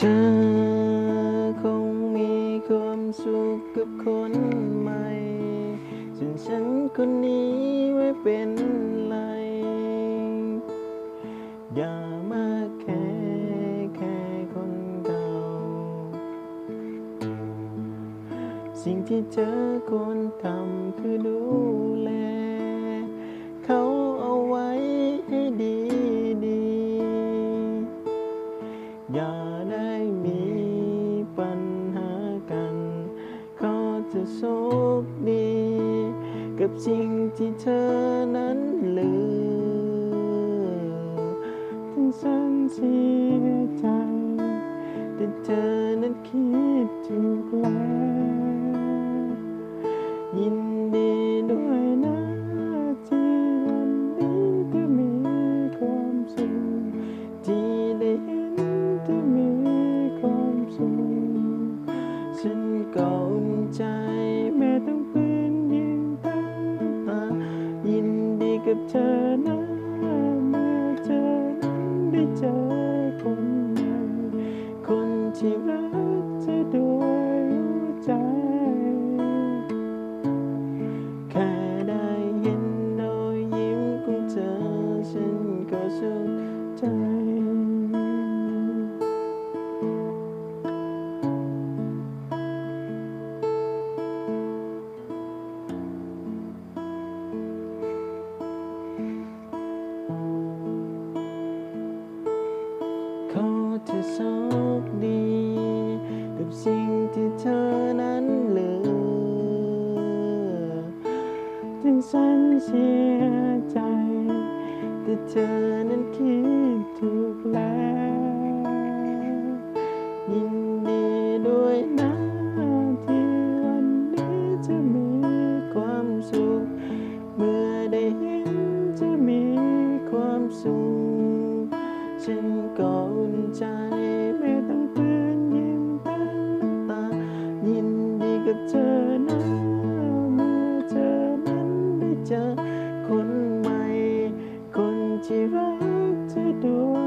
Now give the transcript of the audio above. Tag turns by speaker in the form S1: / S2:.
S1: เธอคงมีความสุขกับคนใหม่ส่วนฉันคนนี้ไม่เป็นไรอย่ามาแค่คนเก่าสิ่งที่เธอควรทำคือดูแลเขาเอาไว้ให้ดีๆอย่าได้มีปัญหากันเขาจะโชคดีกับสิ่งที่เธอนั้นลืมถึงฉันเสียใจแต่เธอนั้นคิดถูกแล้วยินดีด้วยนะที่วันนี้เธอมีความสุขที่ได้เห็นเธอมีความสุขฉันก็อุ่นใจแม้ต้องฝืนยิ้มทั้งน้ำตายินดีกับเธอนะเมื่อเธอนั้นได้เจอคนใหม่คนที่รักเธอด้วยหัวใจแค่ได้เห็นรอยยิ้มของเธอฉันก็สุขใจขอเธอโชคดีกับสิ่งที่เธอนั้นเหลือถึงฉันเสียใจแต่เธอนั้นคิดถูกแล้วยินดีด้วยนะที่วันนี้จะมีความสุขเมื่อได้เห็นจะมีความสุขฉันก็อุ่นใจไม่ต้องฝืนยิ้มทั้งน้ำตายินดีกับเธอนะเมื่อเธอนั้นได้เจอคนใหม่คนที่รักเธอด้ว